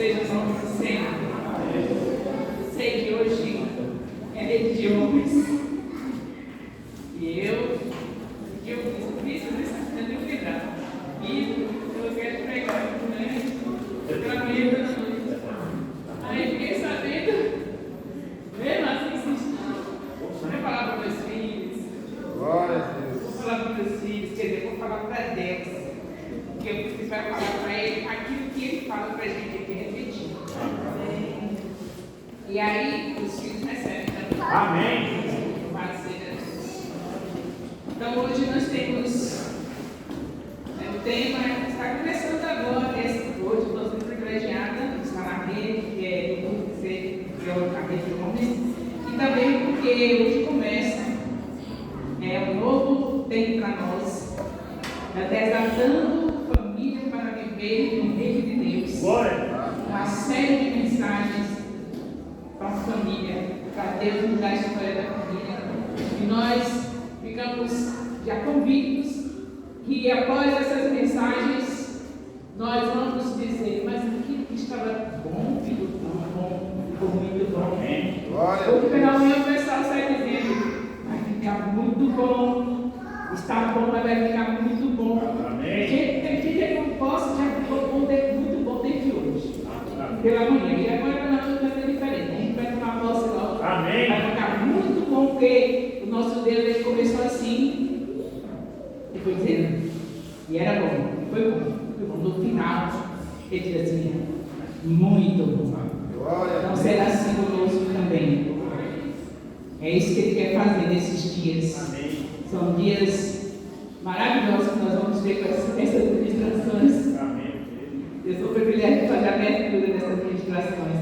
seja o nome do Senhor. Sei que hoje é dia de homens. E eu fiz eu tenho que lembrar. E eu quero pregar, né? Pela manhã da noite. Aí fiquei sabendo, mesmo assim, insistindo. Vou falar para meus filhos. Glória a Deus. Vou falar para meus filhos, quer dizer, vou falar para Deus. Porque eu preciso falar para ele aquilo que ele fala para a gente aqui repetir. E aí, os filhos recebem também. Amém. Louvado seja Deus. Então, hoje nós temos o tema, está começando agora, hoje eu estou privilegiada de estar na rede, que é do grupo que é a rede de homens, e também porque hoje começa um novo tempo para nós, desatando família para viver no reino de Deus. Uma série de mensagens para a família, para Deus mudar a história da família. E nós ficamos já convictos que após essas mensagens nós vamos dizer, mas aquilo que estava bom, ficou tão bom, ficou muito bom. Porque pela manhã o pessoal sai dizendo, vai ficar muito bom, está bom, mas vai ficar muito bom. Tem dia que eu posso, já ficou bom, muito bom desde hoje. Pela manhã, e agora não vai ser diferente. A gente vai tomar posse logo. Amém. Vai ficar muito bom, porque o nosso Deus ele começou assim, e foi dizendo, e era bom, foi bom. No final, ele diz assim, muito bom. Então será assim conosco também. É isso que ele quer fazer nesses dias. Amém. São dias maravilhosos que nós vamos ver com essas ministrações. Amém. Eu sou privilegiado de fazer a abertura dessas ministrações.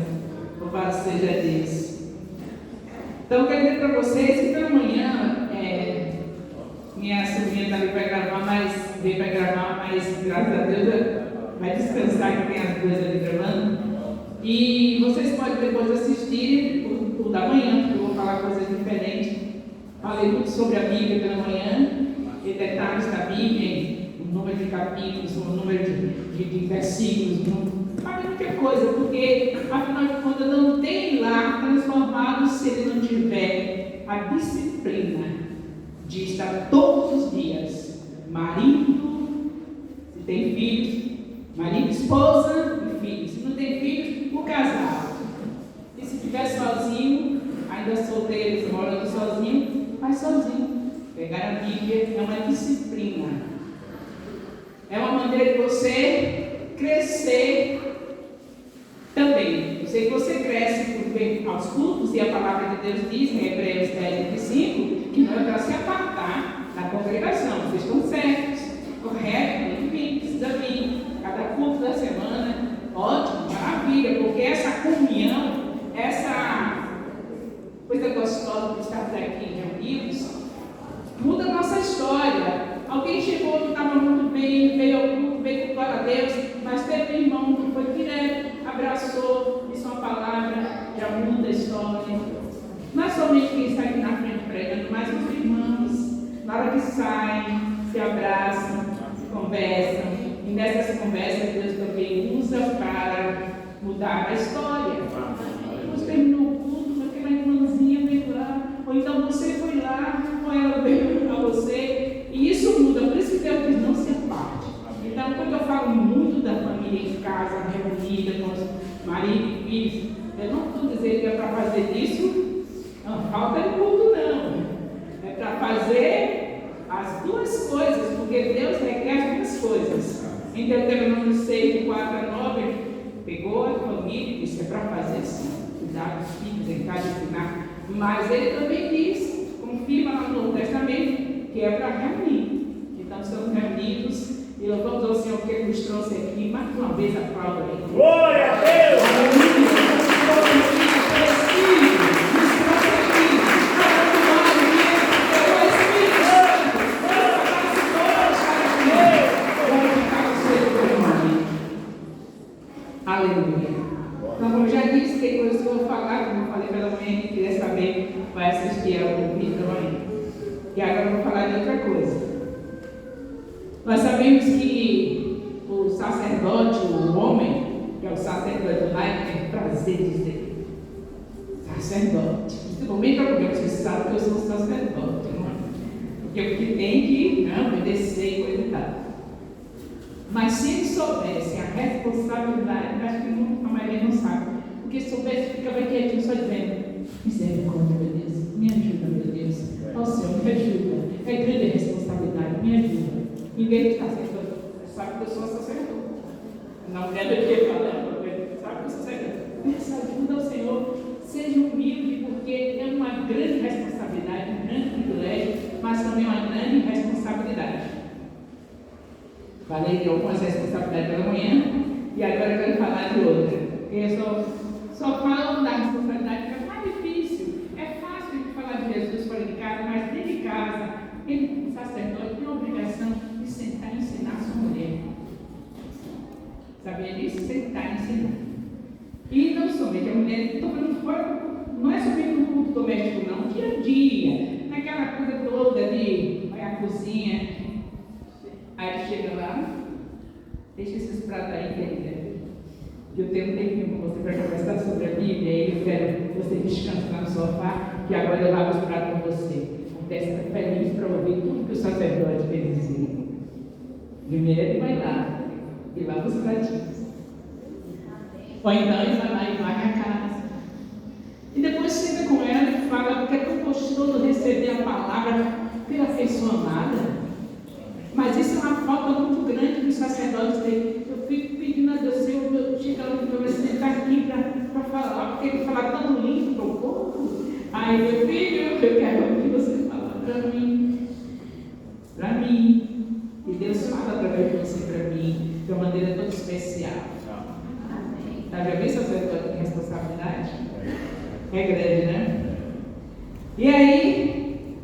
Louvado seja Deus. Então, eu quero dizer para vocês que pela manhã, minha sobrinha está ali para gravar, mas veio para gravar, mas graças a Deus vai descansar, que tem as duas ali gravando. E vocês podem depois assistir o da manhã, porque eu vou falar coisas diferentes. Falei muito sobre a Bíblia pela manhã, e detalhes da Bíblia, o número de capítulos, o número de versículos, falei muita coisa, porque afinal de contas não tem lá transformado se ele não tiver a disciplina de estar todos os dias, marido, se tem filhos, marido, esposa e filhos. Se não tem filhos, o casal. E se estiver sozinho, ainda solteiro, morando sozinho, vai sozinho. Pegar a Bíblia é uma disciplina. É uma maneira de você crescer também. Eu sei que você cresce por ver aos cultos, e a palavra de Deus diz em Hebreus 10:25, que não é para se apartar da congregação. Vocês estão certos, correto, enfim, precisa vir. Cada culto da semana, ótimo, maravilha, porque essa comunhão, essa coisa gostosa de estar aqui reunidos, muda a nossa história. Alguém chegou que estava muito bem, veio ao culto, veio com glória a Deus, mas teve um irmão que foi direto, abraçou, disse uma palavra, já muda a história. Não é somente quem está aqui na frente pregando, mas os irmãos, na hora que saem, se abraçam, se conversam, e nessas conversas Deus também usa para mudar a história. Depois terminou o culto, aquela irmãzinha veio lá, ou então você foi lá, ou ela veio a você, e isso muda, por isso que Deus diz, não se aparte. Então, quando eu falo muito da família em casa, reunida, com os maridos e filhos, eu não estou dizendo que é para fazer isso, não falta de culto não, é para fazer as duas coisas, porque Deus requer as duas coisas. Em Deuteronômio 6, 4-9, pegou a família e disse, é para fazer assim, cuidar dos filhos, educar, ensinar, mas ele também diz, confirma lá no Novo Testamento, que é para reunir. Então estamos reunidos e louvamos ao Senhor que nos trouxe aqui, mais uma vez aplauda aí. Glória a Deus! Aleluia. Então, como eu já disse, tem coisas que eu vou falar, como eu falei pela manhã, quem quiser saber, vai assistir ao vídeo da manhã. E agora eu vou falar de outra coisa. Nós sabemos que o sacerdote, o homem, que é o sacerdote lá, e tem prazer de dizer sacerdote. Principalmente porque você sabe que eu sou sacerdote, não é? Porque o que tem que obedecer e coisa e tal. Mas se eles soubessem a responsabilidade, acho que a maioria não sabe. Porque se soubesse, ficava quietinho só dizendo: misericórdia, meu Deus, me ajuda, meu Deus. Ó Senhor, me ajuda. É grande a responsabilidade, me ajuda. Em vez de estar sendo, sabe que eu sou sacerdote. Não quero que falando, sabe que eu sou sacerdote. Peça ajuda ao Senhor, seja humilde, porque é uma grande responsabilidade, um grande privilégio, mas também uma grande responsabilidade. Falei de algumas responsabilidades pela manhã e agora eu quero falar de outra. Eu só falo da responsabilidade que é mais difícil. É fácil de falar de Jesus fora de casa, mas dentro de casa, ele, o sacerdote, tem a obrigação de sentar e ensinar a sua mulher. Sabia disso? Sentar e ensinar. E não somente a mulher, estou falando fora, não é somente no culto doméstico, não, dia a dia, naquela coisa toda de vai à cozinha. Aí ele chega lá, deixa esses pratos aí, querida. Eu tenho um tempinho com você para conversar sobre a Bíblia, e eu quero você descansar no sofá, que agora eu lavo os pratos com você. Está feliz para ouvir tudo que o sacerdote quer dizer. Primeiro ele vai lá e lava os pratinhos. Ou então ele vai lá e varre a casa. E depois senta com ela e fala, porque é tão gostoso receber a palavra pela pessoa amada. Mas isso é uma falta muito grande que os sacerdotes têm. Eu fico pedindo a Deus, Senhor, chega lá no meu está aqui para falar, porque ele fala tão lindo para o povo. Aí, meu filho, eu quero ouvir você falar para mim. Para mim. E Deus fala através de você para mim, de uma maneira toda especial. Está já visto a responsabilidade? É grande, né? E aí,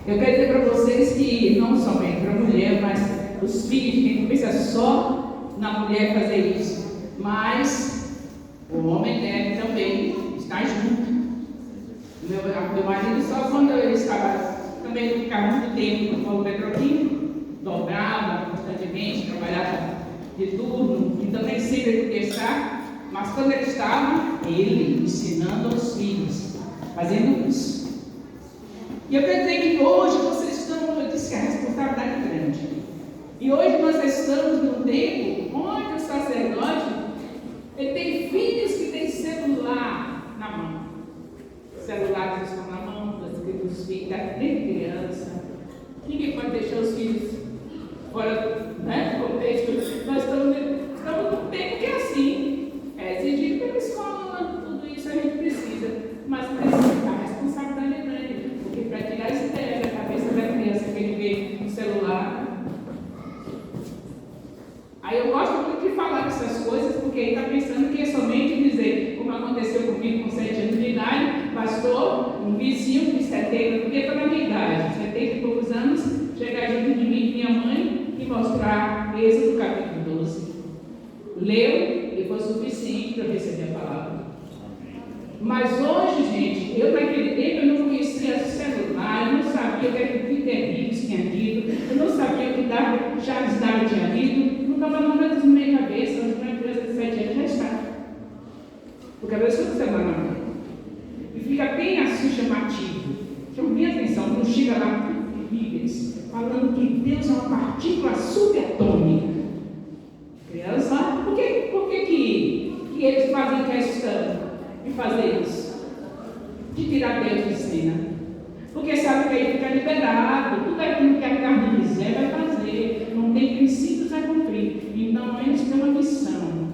eu quero dizer para vocês que não somente para a mulher, mas os filhos, quem não pensa só na mulher fazer isso, mas o homem deve também estar junto. Meu marido, só quando ele estava, também não ficava muito tempo no Paulo Petroquim, dobrava constantemente, trabalhava de turno, e também sempre podia estar, mas quando ele estava, ele ensinando aos filhos, fazendo isso. E eu quero dizer que hoje vocês estão, eu disse que a responsabilidade é grande. E hoje nós estamos num tempo onde o sacerdote, ele tem filhos que têm celular na mão. Celulares estão na mão, os filhos, desde criança. Ninguém pode deixar os filhos fora, né, do contexto. Nós estamos num tempo que é assim. É exigido pela escola, tudo isso a gente precisa. Mas a responsabilidade é grande. Porque para tirar essa ideia da cabeça da criança que ele vê no celular. Aí eu gosto muito de falar dessas coisas, porque ele está pensando que é somente dizer, como aconteceu comigo com 7 anos de idade, pastor, um vizinho de 70, porque foi na minha idade, 70 e poucos anos, chegar junto de mim e minha mãe e mostrar Êxodo capítulo 12. Leu e foi suficiente para receber a palavra. Mas hoje, gente, eu naquele tempo eu não conhecia celular, eu não sabia o que era o Peter Higgs tinha dito, eu não sabia o que Charles Darwin tinha dito, não estava nada na minha cabeça, uma criança de 7 anos já está. Porque a pessoa que você vai na mão e fica bem assim chamativo, chama bem atenção, não chega lá Higgs, falando que Deus é uma partícula subatômica. Criança, por que eles fazem questão de fazer isso? De tirar Deus de cena. Porque sabe que aí fica liberado, tudo aquilo que a carne quiser vai fazer, não tem princípios a cumprir. Então eles têm uma missão,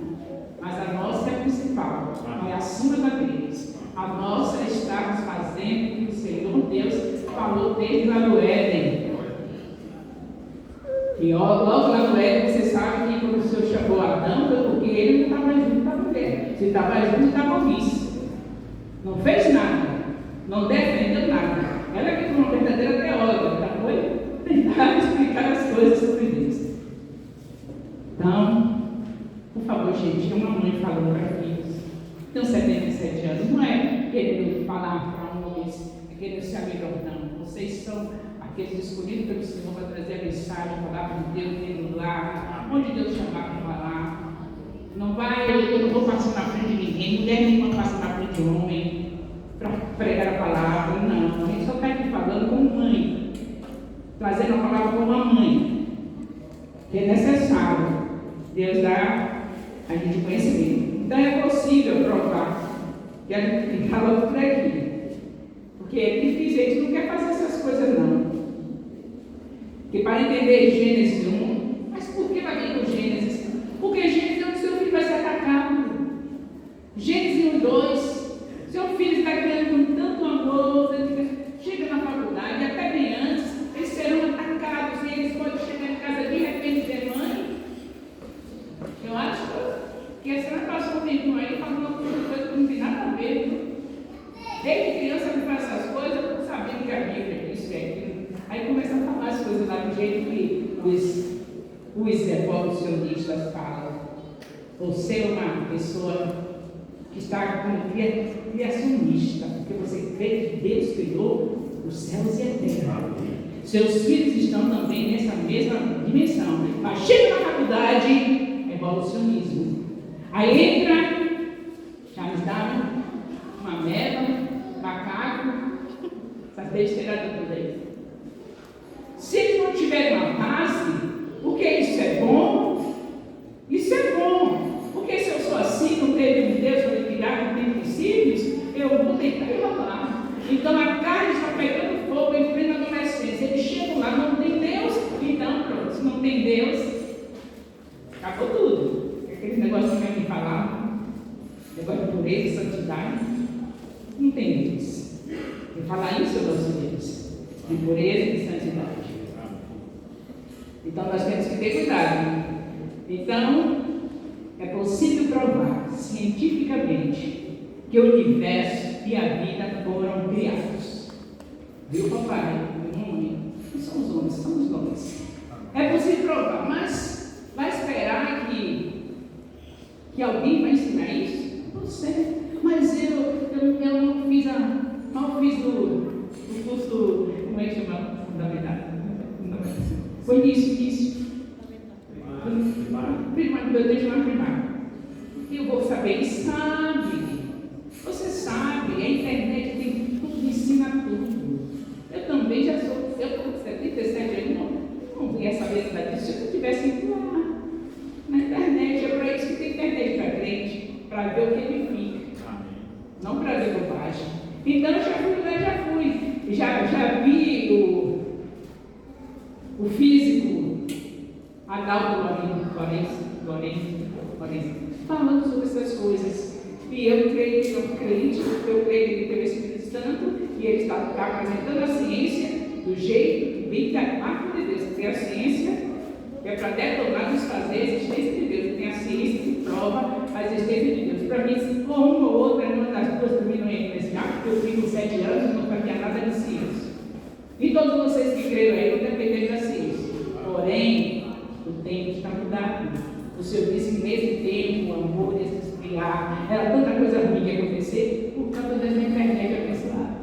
mas a nossa é a principal, é acima da deles. A nossa é estarmos fazendo o que o Senhor Deus falou desde lá no Éden. E logo lá no Éden, você sabe que quando o Senhor chamou Adão, foi porque ele não estava junto com a mulher. Se estava junto, estava omisso. Não fez nada, não defendeu nada. Ela que foi uma verdadeira teóloga, tá? Foi tentar explicar as coisas sobre Deus. Então, por favor, gente, uma mãe falando para filhos, tem 77 anos, não é querendo falar para homens, é querendo ser amigo, não. Vocês são aqueles escolhidos pelo Senhor para trazer a mensagem, a palavra de Deus dentro do lar, onde Deus chamar para falar. Não vai, eu não vou passar na frente de ninguém, mulher nenhuma passa na frente de homem para pregar a palavra, não. A gente só está aqui falando como mãe, trazendo a palavra como uma mãe, que é necessário Deus dar a gente conhecimento. Então é possível provar, que a gente fala por aqui, porque é difícil, a gente não quer fazer essas coisas não. Porque para entender Gênesis 1, mas por que vai vir com Gênesis? Porque Gênesis é onde seu filho vai ser atacado. Gênesis 1:2, seu filho está criando com tanto amor, chega na faculdade, até bem antes, eles serão atacados e eles podem chegar em casa de repente e dizer, mãe, eu acho que a senhora passou um tempo aí falando uma coisa que não tem nada a ver, viu? Desde criança me faz essas coisas, não sabendo que a Bíblia é isso e aquilo. Aí começa a falar as coisas lá do jeito que os evolucionistas falam. Você é uma pessoa que está como criacionista, porque você crê que Deus criou os céus e a terra. Seus filhos estão também nessa mesma dimensão. Mas chega na faculdade, evolucionismo. Aí entra Charles Darwin, uma ameba, macaco, essa besteira toda aí. Se eles não tiverem uma base, porque isso é bom, isso é bom. Porque se eu sou assim, não teve um Deus para me criar, não tem princípios, eu vou tentar inovar. Então a carne está pegando fogo em plena adolescência. Eles chegam lá, não tem Deus, então pronto, se não tem Deus, acabou tudo. Aquele negócio que vai me falar, negócio de pureza e santidade, não tem Deus. Eu falar isso, eu não sou Deus. De pureza e santidade. Então nós temos que ter cuidado. Então, é possível provar cientificamente que o universo e a vida foram criados. Viu, papai? Mamãe? Não são os homens, são os homens. É possível provar, mas vai esperar que alguém vai ensinar isso? Não sei. Mas eu não fiz mal fiz o curso, como é que chama? Fundamental. Foi início. Primário, eu deixo uma primária. Eu vou saber, ele sabe. Você sabe, a internet tem tudo, ensina tudo. Eu também já sou, eu estou com 77 anos, não ia saber nada disso se eu tivesse ido lá. Na internet, é para isso que tem internet para crente, para ver o que ele fica. Não para ver bobagem. Então eu já fui lá, já vi o físico Adalto Lourenço, falando sobre essas coisas. E eu creio que sou crente, eu creio que ele teve o Espírito Santo, e ele está apresentando a ciência do jeito que vem da parte de Deus. Tem a ciência que é para detonar nos fazer a existência de Deus. Tem a ciência que prova a existência de Deus. Para mim, se for uma ou outra, uma das duas, para mim não ia influenciar, porque eu fui com 7 anos e não sabia nada de ciência. E todos vocês que creram aí não dependem da ciência. Porém, o tempo está mudando. O Senhor disse que nesse tempo o amor ia se esfriar. Era tanta coisa ruim que ia acontecer por causa da internet abençoada.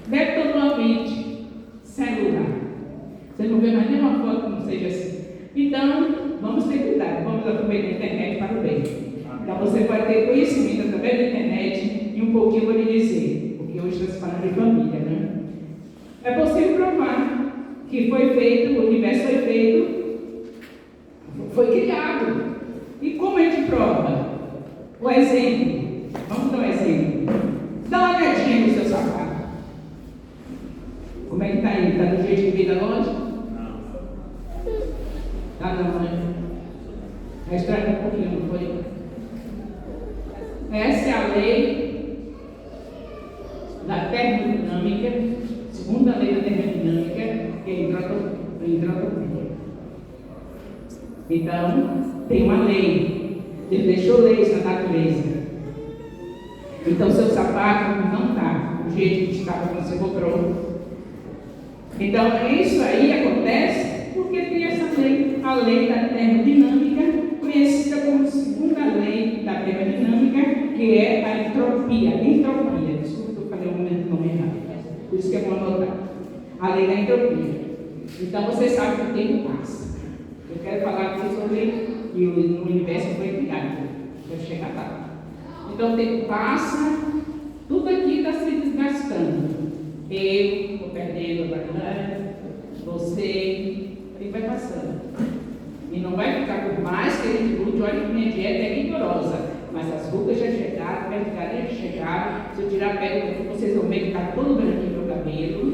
Virtualmente, celular. Você não vê mais nenhuma foto que não seja assim. Então, vamos ter cuidado. Vamos aproveitar a internet para o bem. Então, você pode ter conhecimento através da internet e um pouquinho eu vou lhe dizer. Porque hoje estamos falando de família, né? É possível provar que foi feito, o universo foi feito, foi criado. E como a gente prova? O exemplo. Vamos dar um exemplo. Dá uma olhadinha no seu sapato. Como é que está aí? Está do jeito que veio da loja? Não. Tá não, mãe? Estraga um pouquinho, não foi? Essa é a lei da termodinâmica, segunda lei da termodinâmica, que é entropia. Então, tem uma lei. Ele deixou leis na natureza. Então, seu sapato não está do jeito que estava quando você comprou. Então, isso aí acontece porque tem essa lei, a lei da termodinâmica, conhecida como segunda lei da termodinâmica, que é a entropia. Desculpa que eu falei um nome errado. Por isso que é bom anotar. A lei da entropia. Então, você sabe que o tempo passa. Eu quero falar aqui sobre que o universo foi criado. lugar. Quero chegar lá. Então o tempo passa, tudo aqui está se desgastando. Eu estou perdendo a Baiana, você, e vai passando. E não vai ficar, por mais que a gente lute, olha que minha dieta é rigorosa, mas as rugas já chegaram, a verticalha já chegaram. Se eu tirar a pele, vocês vão ver que está todo branquinho meu cabelo. O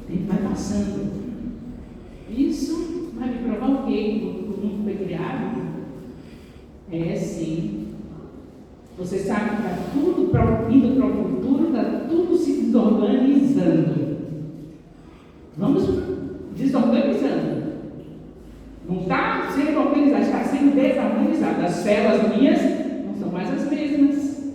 tempo vai passando. Isso vai me provar o quê? O mundo foi criado? É sim. Você sabe que está tudo indo para o futuro, está tudo se desorganizando. Vamos desorganizando. Não está sendo organizado, está sendo desorganizado. As células minhas não são mais as mesmas.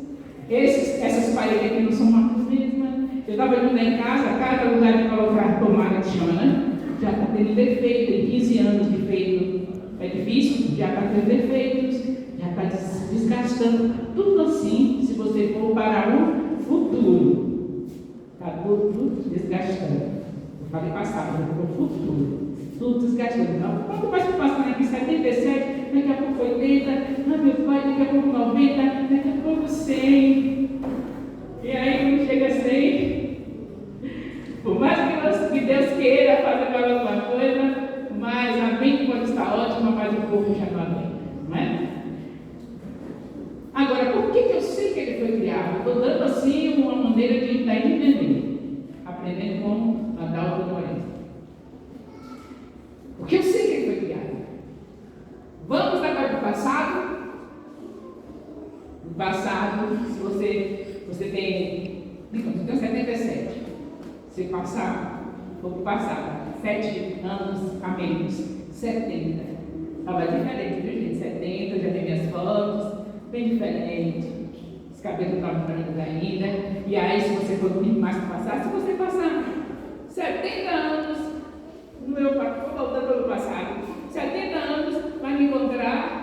Essas paredes aqui não são mais as mesmas. Eu estava indo lá em casa, cada lugar de colocar tomada de chama, né? Já está tendo defeito, tem 15 anos de feito edifício, já está tendo defeitos, já está desgastando. Tudo assim, se você for para o futuro, está tudo desgastando. Eu falei passado, para o futuro. Tudo desgastando. Não, quando vai passando aqui 77, daqui a pouco 80, meu pai, daqui a pouco 90, daqui a pouco 100. E aí, quando chega a 100, por mais que Deus queira fazer alguma coisa, mas a mente pode estar ótima, mas o corpo já não vem, não é? Agora, por que eu sei que ele foi criado? Estou dando assim uma maneira de entender, aprendendo com Adalto Moreira. Porque eu sei que ele foi criado. Vamos agora para o passado. No passado, se você tem, digamos, tem 77. Se passar, vou para o passado, 7 anos a menos, 70. Estava diferente, viu gente? 70, já tem minhas fotos, bem diferente. Os cabelos estavam brancos ainda. E aí, se você for muito mais para o passado, se você passar 70 anos, estou voltando pelo passado, 70 anos, vai me encontrar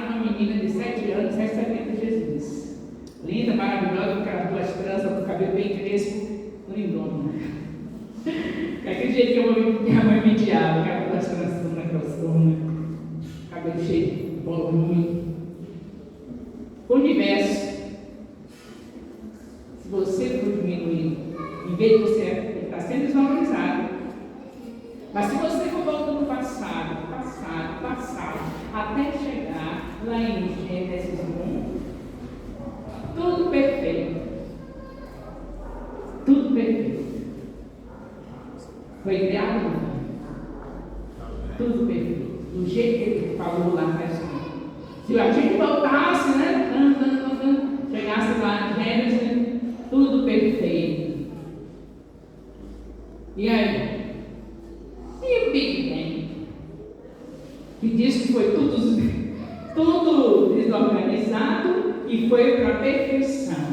uma menina de 7 anos, 70 Jesus. Linda, maravilhosa, com aquelas duas tranças, com o cabelo bem crespo, lindona. Aquele jeito que a mãe me diava, aquelas duas tranças na grossona, cabelo cheio de volume. O universo, se você for diminuir, em vez de você estar sendo desvalorizado, mas se você for voltando passado, até chegar lá em Gênesis 1, tudo perfeito. Tudo perfeito. Foi criado tudo perfeito. Do jeito que ele falou lá na história. Se a gente voltasse, né? Chegasse lá em Gênesis, tudo perfeito. E aí? E o Big Bang, que diz que foi tudo desorganizado e foi para a perfeição.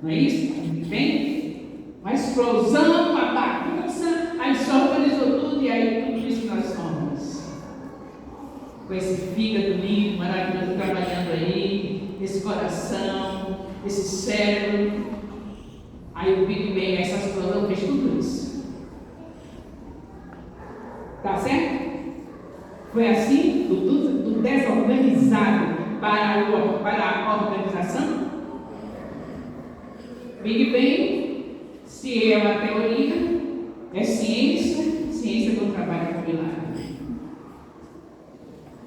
Não é isso? Big Bang? Uma explosão, uma bagunça, aí só organizou tudo e aí tudo isso que nós somos. Com esse fígado lindo, maravilhoso, trabalhando aí, esse coração, esse cérebro. Aí o Big Bang, essa explosão fez tudo isso. Tá certo? Foi assim, do desorganizado para a organização? Big Bang, se é uma teoria, é ciência não trabalha com milagre.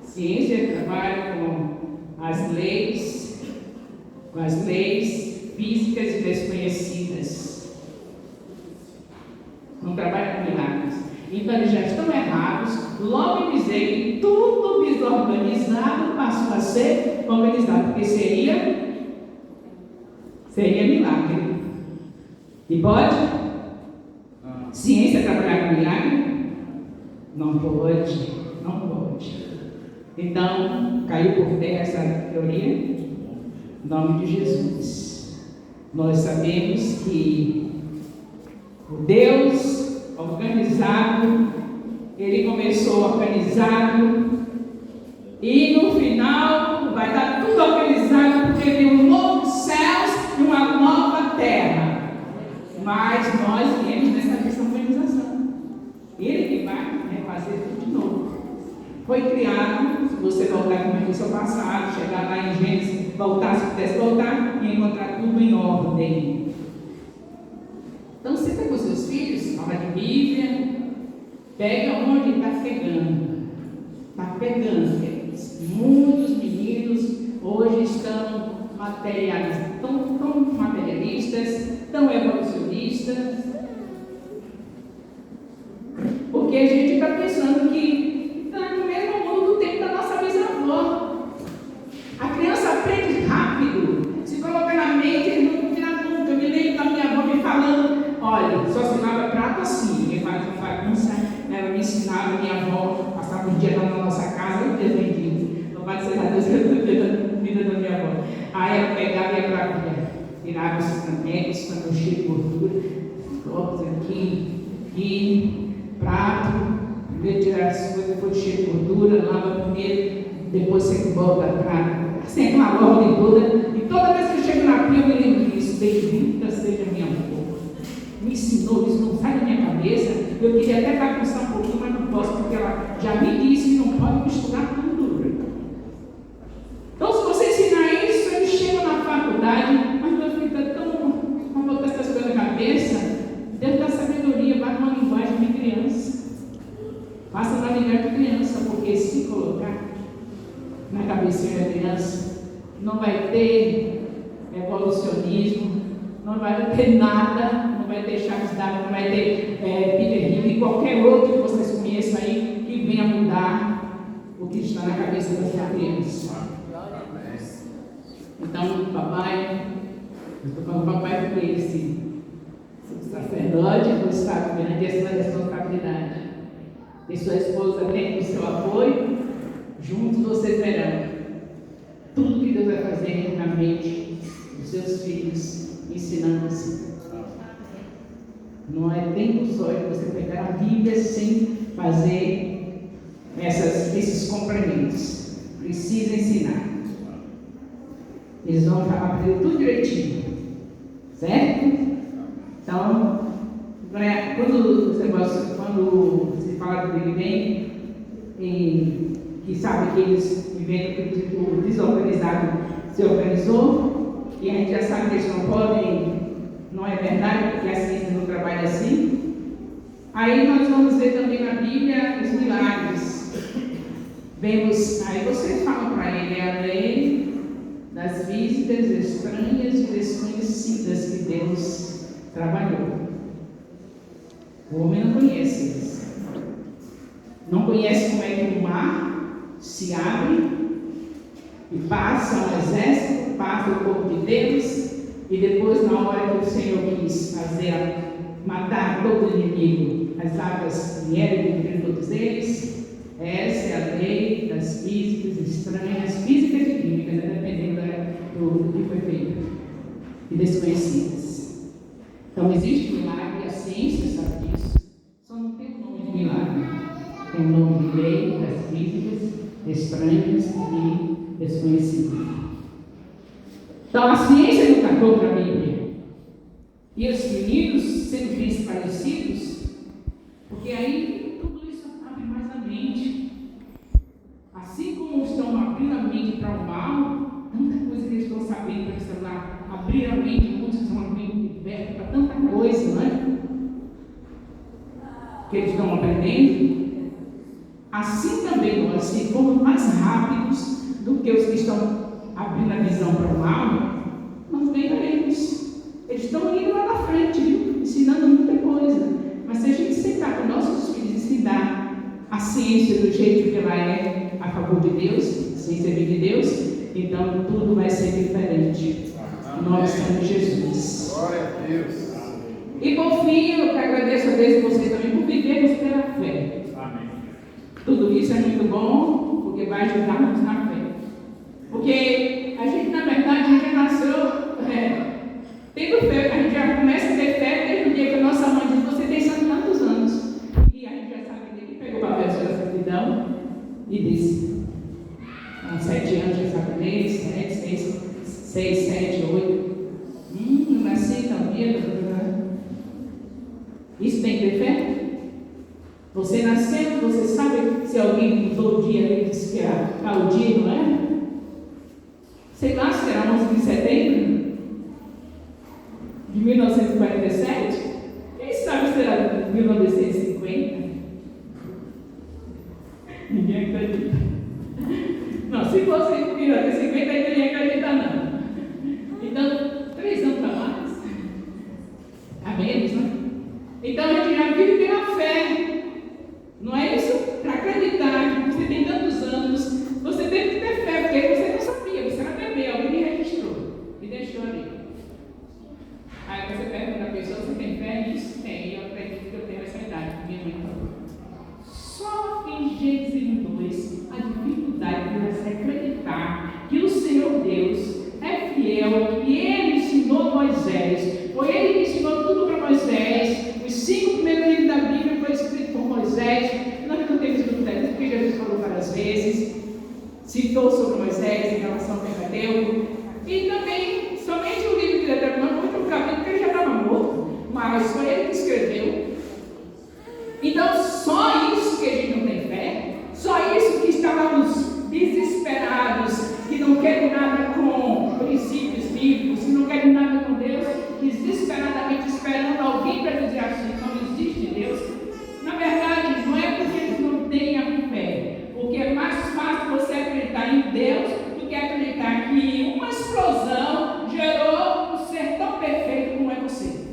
Ciência trabalha com as leis físicas e desconhecidas. Não trabalha com milagres. Então eles já estão errados, logo dizer que tudo desorganizado passou a ser organizado, porque seria milagre. E pode? Ciência trabalhar com milagre? Não pode. Então, caiu por terra essa teoria? Em nome de Jesus. Nós sabemos que o Deus organizado, ele começou organizado e no final vai estar tudo organizado porque tem um novo céus e uma nova terra. Mas nós viemos nessa desorganização. Ele que vai fazer tudo de novo. Foi criado, se você voltar como foi seu passado, chegar lá em Gênesis, voltar, se pudesse voltar, e encontrar tudo em ordem. Então, senta com seus filhos, fala de Bíblia, pega onde está pegando. Está pegando, queridos. Muitos meninos hoje estão tão materialistas, tão evolucionistas, porque a gente está pensando que está no mesmo mundo do tempo da nossa bisavó. A criança aprende rápido, se coloca na mente, ele não tira nunca. Eu me lembro da minha avó me falando, olha, só se lava prato assim, ele faz uma bagunça. Ela me ensinava, minha avó passava um dia lá na nossa casa, um dia vendido. Louvado seja Deus pela vida da minha avó. Aí ela pegava e ia para a pia, tirava os canecos, quando cheio de gordura, copos aqui, prato, primeiro tirar as coisas, depois cheio de gordura, lava primeiro, depois você volta para assim, aquela ordem toda. E toda vez que eu chego na pia, eu me lembro disso, bendita seja minha avó. Me ensinou, isso não sai da minha cabeça. Eu queria até bagunçar um pouquinho, mas não posso, porque ela já me disse que não pode misturar tudo. Então, se você ensinar isso, eles chegam na faculdade, mas meu filho está tão. Vamos botar essas coisas na cabeça. Deus dá sabedoria, vai numa linguagem de criança. Faça na linguagem de criança, porque se colocar na cabecinha da criança, não vai ter evolucionismo, não vai ter nada, não vai ter Charles Darwin, não vai ter Peter Hill e qualquer outro que vocês conheçam aí que venha mudar o que está na cabeça da sua criança. Então, papai, eu estou falando papai porque esse sacerdote do Estado grande, essa responsabilidade. E sua esposa tem o seu apoio, juntos vocês verão tudo que Deus vai fazer na mente dos seus filhos, ensinando-se. Não é tempo só de você pegar a Bíblia sem fazer esses complementos. Precisa ensinar. Eles vão aprender tudo direitinho. Certo? Então, quando você fala do Big Bang, que sabe que eles inventam que o desorganizado se organizou, e a gente já sabe que eles não podem, não é verdade, porque a ciência não trabalha assim. Aí nós vamos ver também na Bíblia os milagres. Vemos, aí vocês falam para ele, é a lei das visitas estranhas e desconhecidas que Deus trabalhou. O homem não conhece isso. Não conhece como é que o mar se abre e passa um exército, passa o povo de Deus, e depois, na hora que o Senhor quis matar todo o inimigo, as águas vieram e cobriram todos eles. Essa é a lei das físicas estranhas, físicas e químicas, dependendo do que foi feito, e desconhecidas. Então, existe milagre, a ciência sabe disso, só não tem o nome de milagre. Tem o nome de lei das físicas estranhas e desconhecidas. Então, a ciência não está contra a Bíblia. E os meninos sendo bem parecidos, porque aí tudo isso abre mais a mente. Assim como estão abrindo a mente para o mal, tanta coisa que eles estão sabendo para o celular, abrir a mente, muitos estão abrindo aberto para tanta coisa, não é? Que eles estão aprendendo. Assim também nós, se formos mais rápidos do que os que estão abrindo a visão para o mal, nós ganharemos. Eles estão indo lá na frente, viu? Ensinando muita coisa. Mas se a gente sentar com nossos filhos e ensinar a ciência do jeito que ela é a favor de Deus, a ciência vem de Deus, então tudo vai ser diferente. Em nome do Senhor Jesus. Glória a Deus. E por fim, eu que agradeço a Deus e vocês também por vivermos pela fé. Amém. Tudo isso é muito bom, porque vai ajudar-nos na fé. Porque a gente, na verdade, já nasceu tendo fé. A gente já começa a ter fé desde o dia que a nossa mãe diz: você tem tantos anos. E a gente já sabe que ele pegou o papel de sua certidão e disse: há 7 anos já sabe dele, 6, 7, 8. Eu nasci, então, isso tem que ter fé? Você nasceu, você sabe se alguém mudou o dia e disse que era tal dia, não é? Sei lá se era 11 de setembro de 1947. Quem sabe se era 1950? Ninguém acredita. Não, se fosse 1950, ninguém acredita não. Então, 3 anos para mais. A menos, né? Então a gente já vive pela fé. Não é isso? Para acreditar que você tem tantos anos, você tem que ter fé, porque você não sabia, você era bebê, alguém me registrou e deixou ali. Aí você pergunta a pessoa, você tem fé nisso? Tem, e eu acredito que eu tenho essa idade, minha mãe falou. Só em Gênesis 2, a dificuldade de você acreditar que o Senhor Deus é fiel, e Ele ensinou Moisés. Foi Ele que ensinou tudo para Moisés. Os 5 primeiros livros da Bíblia foi escrito por Moisés. Nós não temos dúvida disso, porque Jesus falou várias vezes. Citou sobre Moisés em relação ao Pentateuco. E também, somente o livro de Deuteronômio, o último capítulo, porque ele já estava morto, mas foi ele que escreveu. Então, só isso que a gente não tem fé, só isso que estávamos desesperados, que não querem nada com princípios bíblicos, que não querem nada com Deus, desesperadamente esperando alguém para dizer assim, não existe Deus. Na verdade, não é porque eles não têm a fé, porque é mais fácil você acreditar em Deus do que acreditar que uma explosão gerou um ser tão perfeito como é você.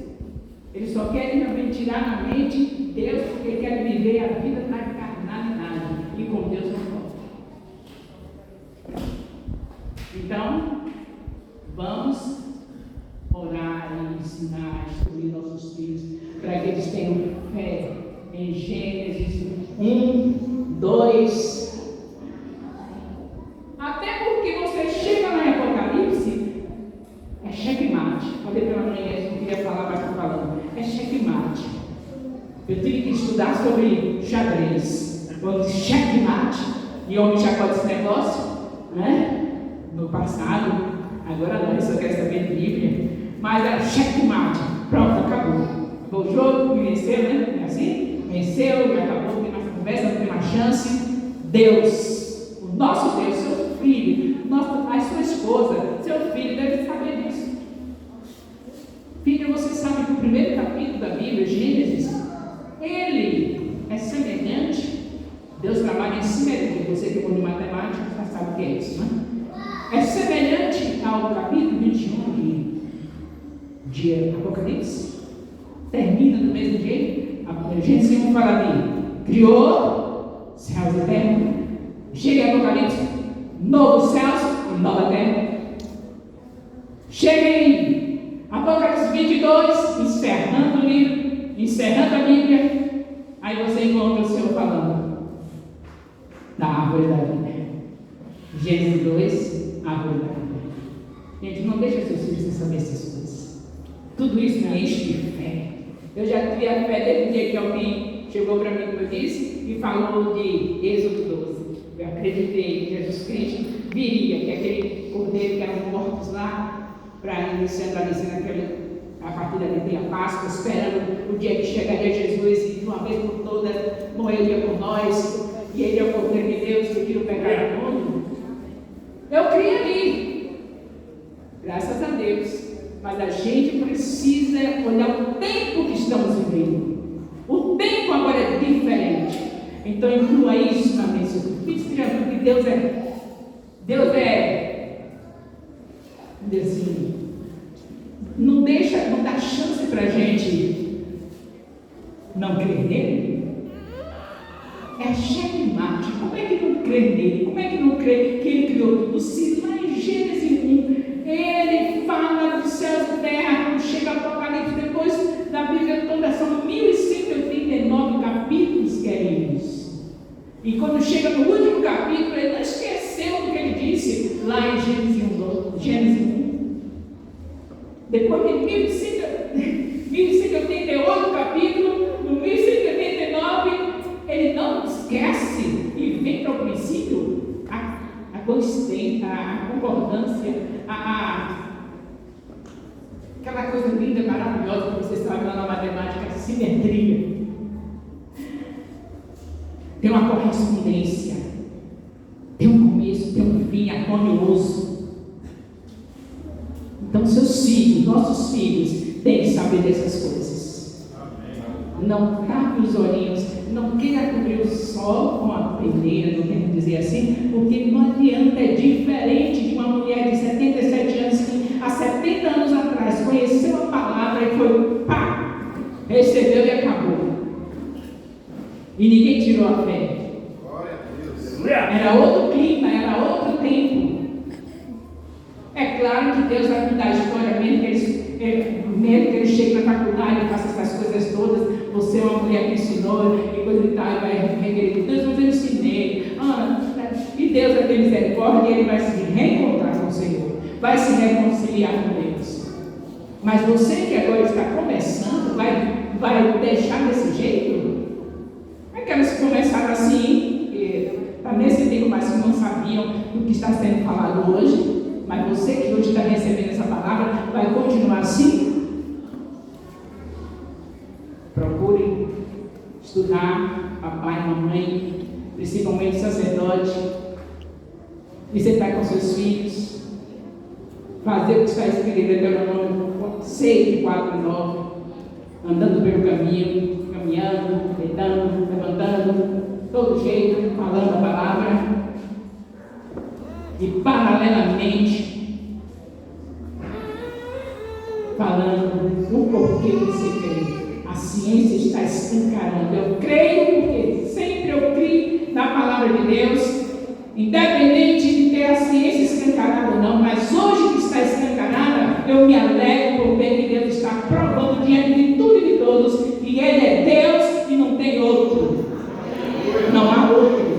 Eles só querem realmente tirar na mente Deus, porque querem viver a vida na carnalidade, e com Deus não pode. Então, vamos orar e ensinar, instruir nossos filhos, para que eles tenham fé em Gênesis 1, 2. Até porque você chega no Apocalipse, é checkmate. Falei pela manhã, não queria falar, mas estou falando. É checkmate. Eu tive que estudar sobre xadrez. Quando diz checkmate, e homem já pode esse negócio, né? No passado, agora não, eu só quero saber de Bíblia. Mas era checkmate. Pronto, acabou. O jogo me venceu, né? É assim? Venceu, e acabou, não tem mais conversa, não tem mais chance. Deus, o nosso Deus, seu filho, a sua esposa, seu filho deve saber disso. Filho, você sabe que o primeiro capítulo da Bíblia, Gênesis, ele é semelhante. Deus trabalha em simetria. Você que é bom de matemática já sabe o que é isso, né? É semelhante ao capítulo 21 de Apocalipse. Termina do mesmo jeito. A Gênesis 1 fala ali, criou céus e terra. Chega em Apocalipse, novos céus e nova terra. Chega em Apocalipse 22, encerrando o livro, encerrando a Bíblia. Aí você encontra o Senhor falando da árvore da vida. Gênesis 2, árvore da vida. Gente, não deixa seus filhos sem saber essas coisas. Tudo isso me enche de fé. Eu já tive a fé desde o dia que alguém chegou para mim, como eu disse, e falou de Êxodo 12. Eu acreditei que Jesus Cristo viria, que aquele cordeiro que eram mortos lá, para iniciando a lição a partir dali tem a Páscoa, esperando o dia que chegaria Jesus e de uma vez por todas morreria por nós, e ele é o cordeiro de Deus que tira o pecado do mundo. Eu criei ali, graças a Deus. Mas a gente precisa olhar o tempo que estamos vivendo. O tempo agora é diferente. Então inclua isso na mente. Você já viu que Deus assim, não dá chance para a gente não crer nele. É checkmate. Como é que não crê nele? Como é que não crê que ele criou tudo? Se lá em Gênesis 1 ele fala dos céus e terra, quando chega a Apocalipse, depois da Bíblia toda, são 1189 capítulos, queridos. E quando chega no último capítulo, ele não esqueceu do que ele disse lá em Gênesis 1. Depois de 1188 capítulos, no 1189, ele não esquece e vem para o princípio a consistência, a concordância, aquela coisa linda, maravilhosa que vocês sabem lá na matemática, a simetria. tem uma correspondência, tem um começo, tem um fim harmonioso. Então, seus filhos, nossos filhos, têm que saber dessas coisas. Não tape os olhinhos, não queira cobrir o sol com a peneira, não tem que dizer assim, porque não adianta, é diferente de uma mulher de 77 anos que há 70 anos atrás conheceu a palavra e foi, pá, recebeu e acabou. E ninguém tirou a fé. Glória a Deus. Era outro clima, era outro tempo. É claro que Deus vai mudar a história, mesmo que ele chegue na faculdade e faça essas coisas todas. Você é uma mulher que ensinou e coisa e tal, e vai requerer. Deus, mas eu ensinei. E Deus vai ter misericórdia e ele vai se reencontrar com o Senhor. Vai se reconciliar com Deus. Mas você que agora está começando, vai deixar desse jeito? Aquelas que começaram assim, está nesse tempo, mas que não sabiam do que está sendo falado hoje. Mas você que hoje está recebendo essa palavra, vai continuar assim? Procure estudar, papai, mamãe, principalmente sacerdote, visitar com seus filhos, fazer o que está escrito em Deuteronômio 6, 4 e 9, andando pelo caminho, caminhando, deitando, levantando, todo jeito, falando a palavra. E paralelamente, falando o porquê você crê. A ciência está escancarando. Eu creio porque sempre eu criei na palavra de Deus, independente de ter a ciência escancarada ou não, mas hoje que está escancarada, eu me alegro por ver que Deus está provando diante de tudo e de todos que Ele é Deus e não tem outro. Não há outro.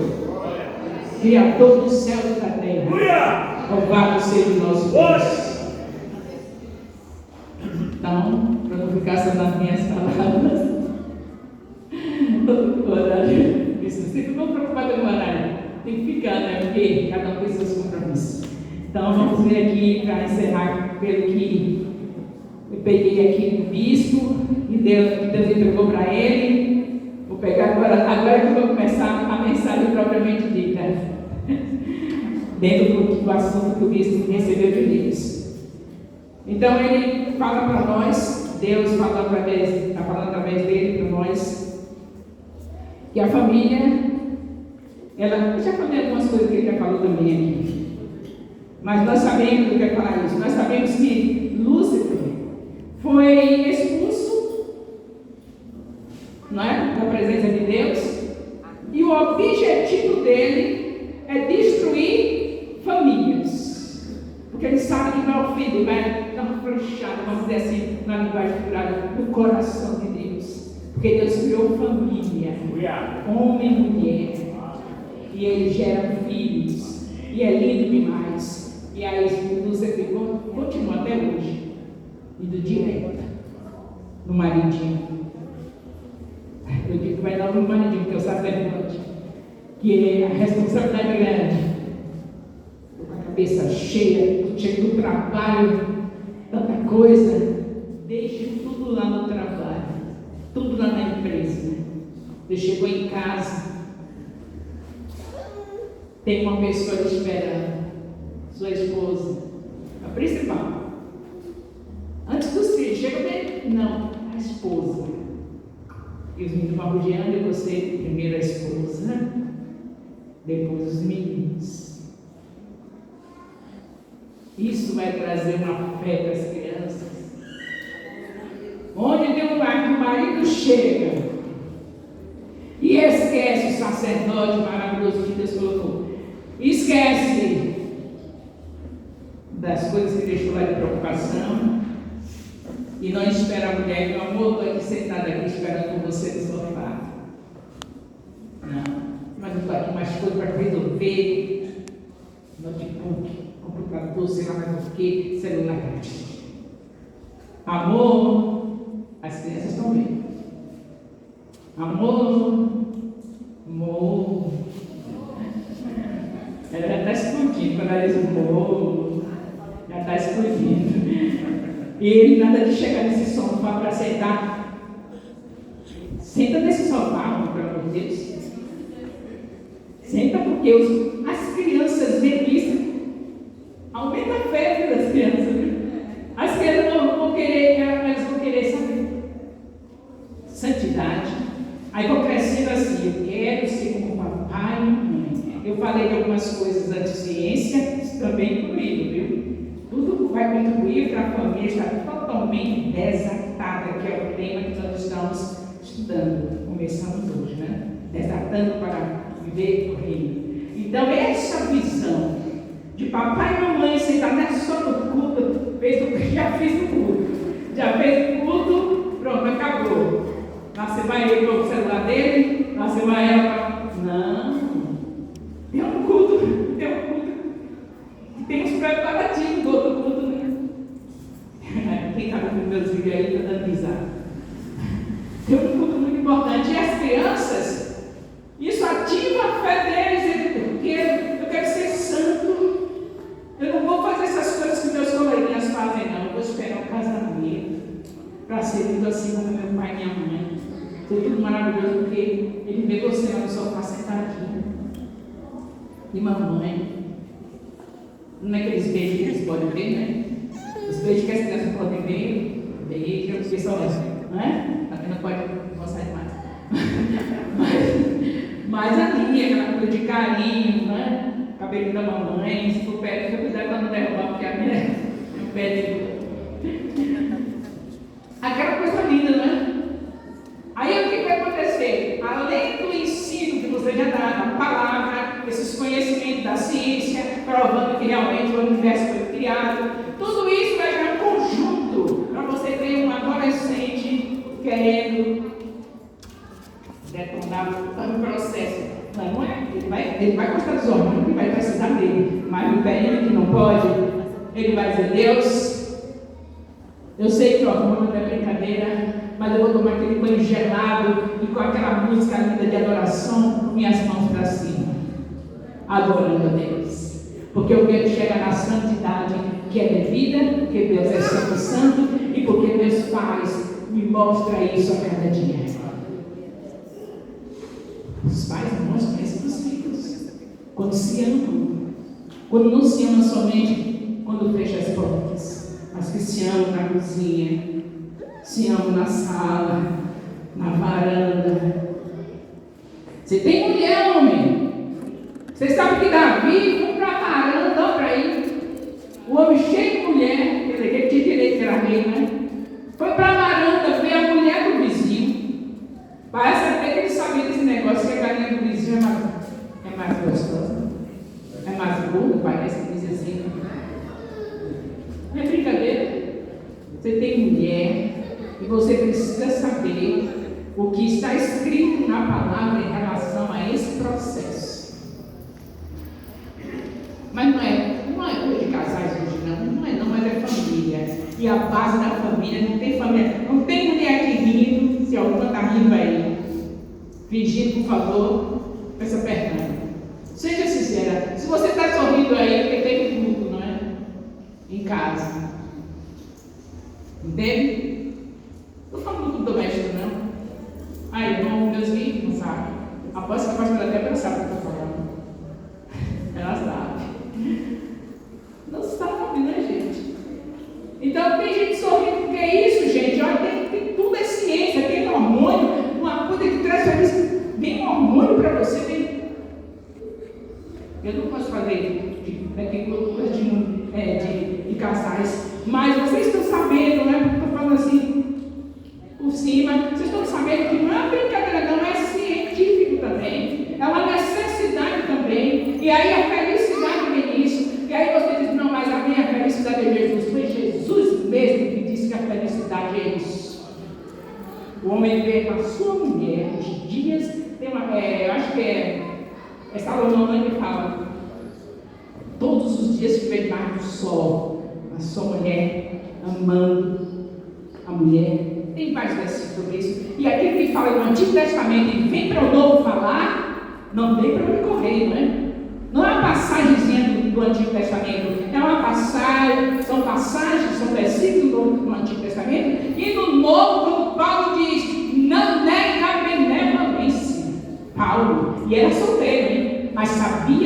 Criador do céu e da terra. Louvado seja o nosso Deus. Então, para não ficar só nas minhas palavras, o horário, isso, você ficou preocupado com o horário, tem que ficar, né? Porque cada um tem seus compromissos. Então, vamos ver aqui, para encerrar, pelo que eu peguei aqui do bispo, e Deus entregou para ele. Vou pegar agora que eu vou começar a mensagem propriamente dita, dentro do assunto que o bispo recebeu de Deus. Então ele fala para nós, Deus está falando através dele para nós, que a família, eu já falei algumas coisas que ele já falou também aqui, mas nós sabemos, eu quero falar isso, nós sabemos que Lúcifer foi expulso, não é, da presença de Deus, e o objetivo dele é destruir famílias. Porque ele sabe que vai ofender, vai dar uma franchada, vamos dizer assim, na linguagem figurada, no coração de Deus. Porque Deus criou família, homem e mulher, e ele gera filhos, e é lindo demais. E aí Lúcifer continua até hoje, indo direto no maridinho. Eu digo que vai dar no maridinho, que é o sacerdote, que é a responsabilidade grande. Cabeça cheia do trabalho, tanta coisa, deixe tudo lá no trabalho, tudo lá na empresa. Você chegou em casa, tem uma pessoa te esperando, sua esposa, a principal. Antes dos filhos, chega bem? Não, a esposa. E os meninos vão rodeando, e você, primeiro a esposa, depois os meninos. Isso vai trazer uma fé para as crianças. Onde tem um lar que o marido chega e esquece o sacerdote maravilhoso que Deus colocou, esquece das coisas que deixou lá de preocupação e não espera a mulher, meu amor, estou aqui sentada aqui esperando por você no sofá. Não, mas eu estou aqui mais coisas para resolver. Notebook, computador, sei lá mais o que, celular. Amor, as crianças estão vendo. Amor, amor. Ela já está explodindo quando ela diz amor, já está explodindo. E ele nada de chegar nesse sofá para sentar. Senta nesse sofá, pelo amor de Deus. porque as crianças veem isso, aumenta a fé das crianças, viu? As crianças não vão querer, elas vão querer saber santidade. Aí vão crescendo assim, eu quero ser como papai e mamãe. Eu falei de algumas coisas da ciência, isso também incluído, viu? Tudo vai contribuir para a família estar totalmente desatada, que é o tema que nós estamos estudando, começando hoje, né? Desatando para viver o reino. Então, essa visão de papai e mamãe sentar só no culto, já fez o culto, pronto, acabou. Lá você vai ele para o celular dele, lá você vai ela para... Não, tem um culto que tem uns preparativos do outro culto, né? Quem está vendo meus vídeos aí está dando risada. Tem um culto muito importante. E as crianças, isso ativa a fé deles, porque eu quero ser santo. Eu não vou fazer essas coisas que meus coleguinhas fazem, não. Eu vou esperar o casamento para ser tudo assim como meu pai e minha mãe. Ser tudo maravilhoso, porque ele vê você lá no sofá sentadinho. E mamãe, não é aqueles beijos que eles podem ver, né? Os beijos que as crianças podem ver, beijo, o pessoal, não é? Não pode mostrar demais. Mas a linha, aquela coisa de carinho, né? Cabelinho da mamãe, se for perto, fica cuidado para não derrubar, porque a minha é um pé de... Aquela coisa linda, né? Aí o que vai acontecer? Além do ensino que você já dá, da palavra, esses conhecimentos da ciência, provando que realmente o universo foi criado, tudo isso vai dar um conjunto para você ter um adolescente querendo detonar o processo. Não é? Ele vai gostar dos hormônios, ele vai precisar dele, mas o velhinho que não pode, ele vai dizer: Deus, eu sei que o hormônio não é brincadeira, mas eu vou tomar aquele banho gelado e com aquela música linda de adoração, com minhas mãos para cima, adorando a Deus, porque eu quero chegar na santidade que é devida, porque Deus é santo, santo, e porque Deus me mostra isso a cada dia. Os pais mostram isso para os filhos, quando se amam, quando não se amam somente quando fecha as portas, mas que se amam na cozinha, se amam na sala, na varanda. Você tem mulher, homem? Você sabe que Davi foi para a varanda, olha para aí. O homem cheio de mulher, quer dizer, que ele tinha direito que era rei, né? Foi para a varanda ver a mulher do vizinho. Parece até que ele sabia desse negócio, que a galinha do vizinho é mais gostosa, é mais boa, parece que diz assim. Não é brincadeira. Você tem mulher e você precisa saber o que está escrito na palavra em relação a esse processo. Mas não é coisa de casais hoje, não, mas é família. E a base da família, não tem família, não tem mulher aqui rindo, se alguma está rindo aí, fingindo, por favor, peça perdão. Seja sincera, se você está sorrindo aí, porque teve culto, não é? Em casa. Entende? Não estou falando do doméstico, não. Aí, irmão, meus filhos não sabem. Após que a pastora Débora sabe o que eu estou falando. Ela sabe. Não sabe, né, gente? Então, tem gente sorrindo, porque é isso, gente. Olha, tem tudo é ciência, tem hormônio, uma coisa que traz feliz. Vem um hormônio para você, vem. Eu não posso fazer coisas de casais, mas vocês estão sabendo, né? Estou falando assim, por cima, vocês estão sabendo que não é brincadeira, não, é científico também, é uma necessidade também, e aí a felicidade vem nisso, e aí você diz: não, mas a minha felicidade é Jesus. Foi Jesus mesmo que disse que a felicidade é isso. O homem vê com a sua mulher os dias, tem uma, eu acho que é Salomão que fala, todos os dias que vem mais do sol, a sua mulher amando a mulher. Tem vários versículos sobre isso. E aquele que fala no Antigo Testamento e vem para o Novo falar, não tem para onde correr, não é? Não é uma passagemzinha do Antigo Testamento, é uma passagem, são passagens, são versículos do Antigo Testamento, e no Novo, quando Paulo diz: não nega a benevolência. Paulo, e era solteiro, hein? Mas sabia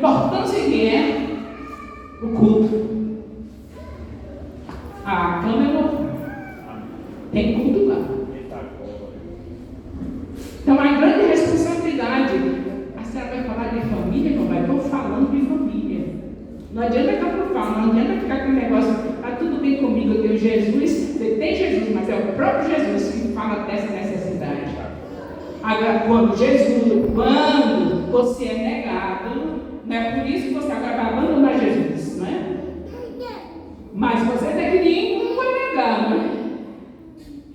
importância que é o culto. A cama é louca. Tem culto lá. Então, a grande responsabilidade. A senhora vai falar de família? Não vai. Estou falando de família. Não adianta ficar por falar, não adianta ficar com o negócio. Está tudo bem comigo, eu tenho Jesus. Você tem Jesus, mas é o próprio Jesus que fala dessa necessidade. Agora, quando você é negado, não é por isso que você agora vai abandonar Jesus, não é? Mas você até que nenhum foi negado, não é?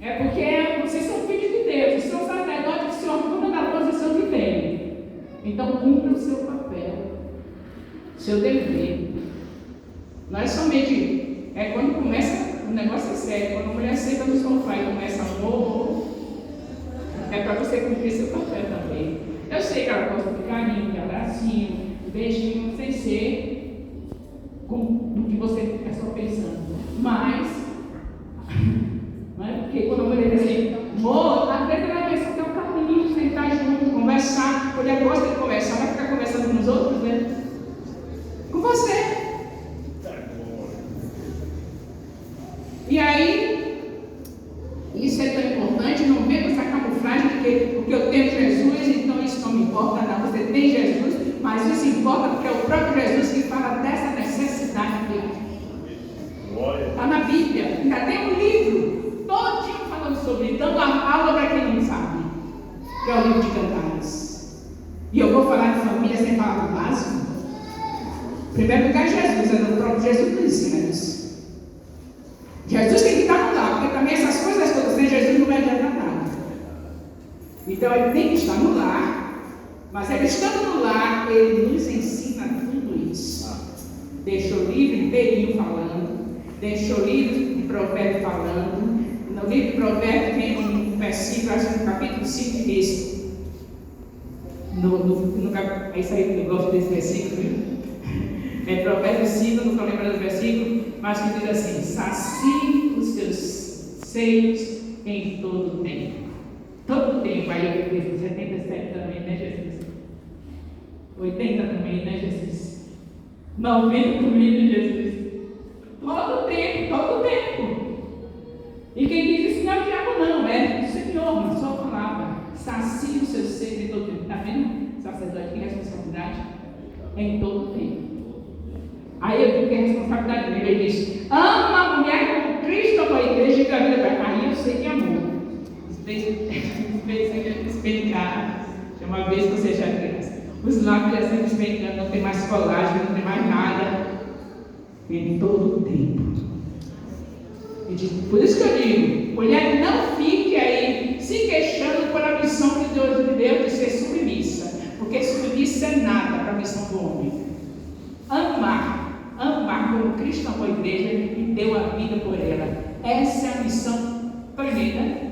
É porque vocês são filhos de Deus, os seus sacerdotes se orgulham da posição que tem. Então, cumpra o seu papel, seu dever. Não é somente, quando começa, o negócio é sério, quando a mulher senta no sofá e começa a amor, é para você cumprir seu papel também. Eu sei que ela gosta de carinho, de abracinho, de beijinho, sem ser do que você está só pensando. Mas, não é? Porque quando a mulher diz assim, amor, às vezes ela vai só ter um carinho, sentar junto, conversar. A mulher gosta de conversar, vai ficar conversando com os outros, né? Com você. E aí, isso é tão importante, não vê essa camuflagem porque eu tenho Jesus, então isso não me importa, não. Você tem Jesus, mas isso importa porque é o próprio Jesus que fala dessa necessidade dele. Está na Bíblia, ainda tem um livro todinho falando sobre, dando a aula para quem não sabe, que é o livro de Cantares. E eu vou falar de família sem falar do básico. Em primeiro lugar, Jesus, é o próprio Jesus que ensina isso. Jesus tem que estar no lar, porque também essas coisas todas sem Jesus não vai adiantar nada. Então ele tem que estar no lar, mas ele estando no lar, ele nos ensina tudo isso. Deixa o livro inteirinho falando, deixa o livro de Provérbios falando. No livro de Provérbios tem um versículo, acho que no capítulo 5 diz. É isso aí, eu gosto desse versículo, viu? É Provérbios 5, não estou lembrando do versículo, mas que diz assim: sacie os seus seios em todo o tempo. Todo o tempo, aí eu digo 77 também, né, Jesus? 80 também, né, Jesus? 90 também, né, Jesus? Todo o tempo, todo o tempo. E quem diz isso não é o diabo, não, é o Senhor, na sua palavra. Sacie os seus seios em todo o tempo. Está vendo? Sacerdote, que responsabilidade? Em todo o tempo. Aí eu digo que é responsabilidade dele. Ele diz: ama a mulher como Cristo amou a igreja e deu a vida para ela. Aí eu sei que amor. Despencar. Uma vez que você já criança. Os lábios já estão despencando, não tem mais colágeno, não tem mais nada. Em todo o tempo. E diz, por isso que eu digo: mulher, não fique aí se queixando por a missão que Deus lhe deu de ser submissa. Porque submissa é nada para a missão do homem. Amar como Cristo amou a igreja e deu a vida por ela. Essa é a missão primeira.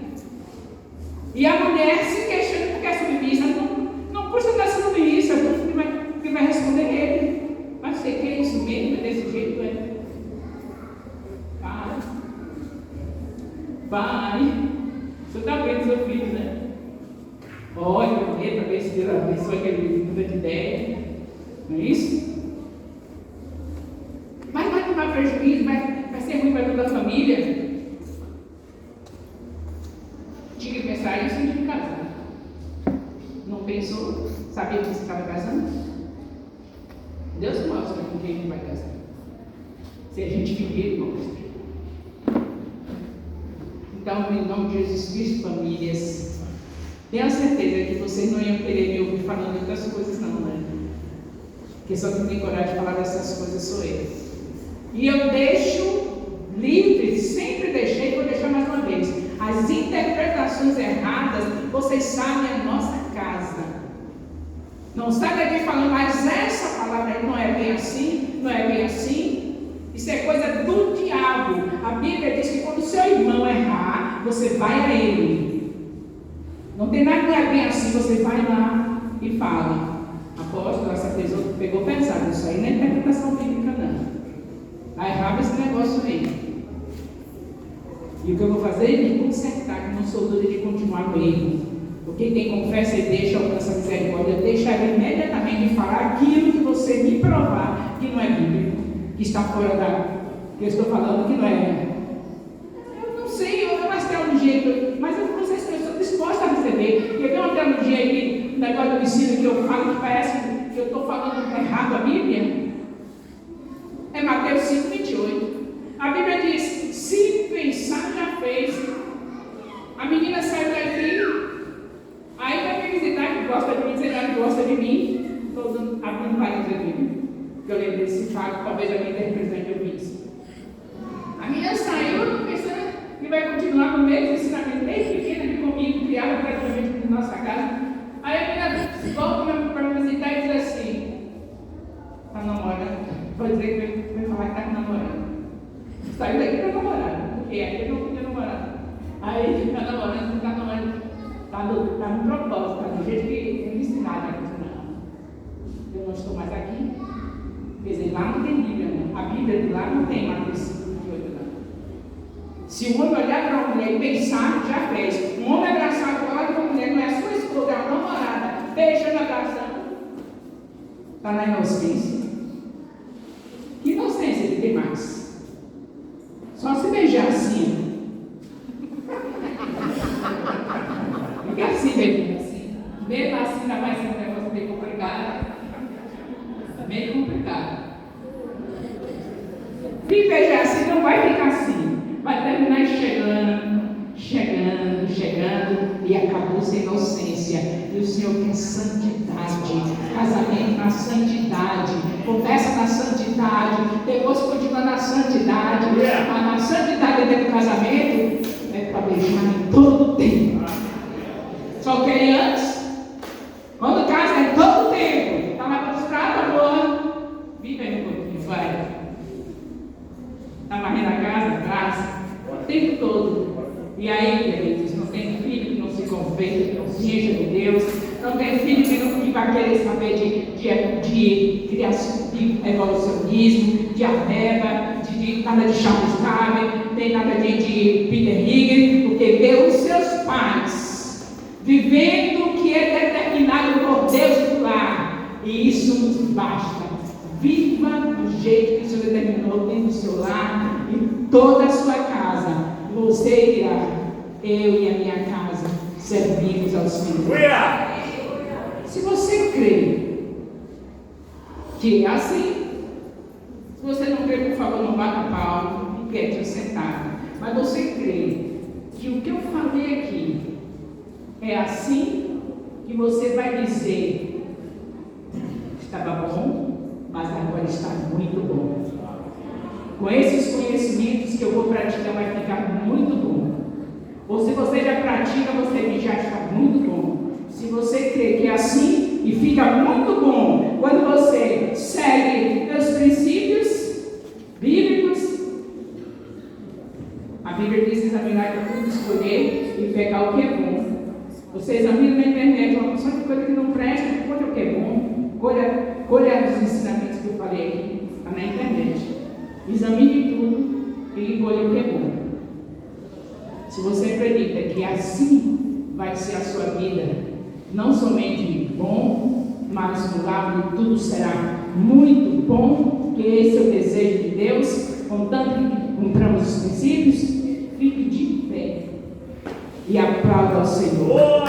E a mulher se queixando porque é submissa. Não custa dar submissa, porque vai responder ele. Mas você quer isso mesmo? É desse jeito? Pai, você está vendo seu filho, né? Olha para ver se Deus abençoa aquele muda de ideia. Não é isso? Mas vai tomar prejuízo, vai ser ruim para toda a família. Tinha que pensar isso antes de casar. Não pensou? Sabia que você estava casando? Deus mostra com quem ele vai casar. Se a gente viver, ele mostra. Então, em nome de Jesus Cristo, famílias, tenho certeza que vocês não iam querer me ouvir falando de outras coisas, não, né? Porque só quem tem coragem de falar dessas coisas sou eu. E eu deixo livre, sempre deixei, vou deixar mais uma vez. As interpretações erradas, vocês sabem, a nossa casa. Não sai daqui falando, mas essa palavra não é bem assim, não é bem assim. Isso é coisa do diabo. A Bíblia diz que quando seu irmão errar, você vai a ele. Não tem nada que é bem assim, você vai lá e fala: apóstolo, essa pessoa pegou pesado, isso aí não é interpretação bíblica, não. Vai errar esse negócio aí. E o que eu vou fazer é me consertar, que não sou dura de continuar no erro. Porque quem confessa e deixa alcança a misericórdia. Deixar imediatamente de falar aquilo que você me minha Bíblia, que está fora da... que eu estou falando que não é. Eu não sei, eu não mais teologia, mas eu não sei se eu estou disposta a receber. Porque tem uma teologia aí, um negócio do ensino que eu falo, que parece que eu estou falando errado a Bíblia. É Mateus 5, 28. A Bíblia diz, se pensar já fez. A menina saiu daqui, aí vai me visitar, que gosta de mim, será que gosta de mim? Estou abrindo parênteses aqui, que eu lembro desse fato, talvez a minha represente eu fiz. A menina saiu pensando que vai continuar com o mesmo ensinamento, desde pequena aqui comigo, criada praticamente na nossa casa. Aí a menina volta para me visitar e diz assim, está namorando, vou dizer que vai falar que está namorando. Saiu daqui para namorar, porque aqui não podia namorar. Aí está namorando, está no propósito, está do jeito que ele ensinava. Eu não estou mais aqui. Quer dizer, lá não tem Bíblia, não. A Bíblia de lá não tem Mateus 5, 28, não. Se um homem olhar para uma mulher e pensar, já fez. Um homem abraçado com uma mulher, não é a sua esposa, é a namorada, beijando, abraçando. Está na inocência. Que inocência ele tem mais? Só se beijar assim. Fica assim, bebê, assim. Mesmo assim, ainda vai ser um negócio bem complicado. Bem complicado. Se beijar assim, não vai ficar assim. Vai terminar chegando, e acabou sem inocência. E o Senhor quer santidade, casamento na santidade, começa na santidade, depois continua na santidade, mas na santidade dentro do casamento é para beijar em todo o tempo. Só querem antes, quando casa é todo o tempo, está mais frustrado, amor, vive aí um pouquinho, vai. Está varrendo a casa, o tempo todo. E aí, queridos, não tem filho que não se converta, que não se encha de Deus, não tem filho que vai querer saber de criação, de evolucionismo, de ameba, de nada de Charles Darwin, nem nada de Peter Higgins, porque vê os seus pais vivendo o que é determinado por Deus do lar, e isso nos basta. Viva do jeito que o Senhor determinou dentro do seu lar e toda a sua casa. Você dirá, eu e a minha casa servimos ao Senhor. Se você crê que é assim, se você não crê, por favor, não bata palma, não quer te sentar. Mas você crê que o que eu falei aqui é assim, que você vai dizer, estava bom, mas agora está muito bom. Com esses conhecimentos que eu vou praticar, vai ficar muito bom. Ou se você já pratica, você diz, já está muito bom. Se você crê que é assim, e fica muito bom, quando você segue os princípios bíblicos, a Bíblia diz examinar que tudo escolher e pegar o que é bom. Você examina na internet uma porção de coisa que não presta, colha o que é bom, colha os ensinamentos que eu falei aqui, está na internet. Examine tudo e colhe o que é bom. Se você acredita que assim vai ser a sua vida, não somente bom, mas no lado tudo será muito bom, que esse é o desejo de Deus, contanto que cumpramos os princípios, fique de pé e aplauda ao Senhor.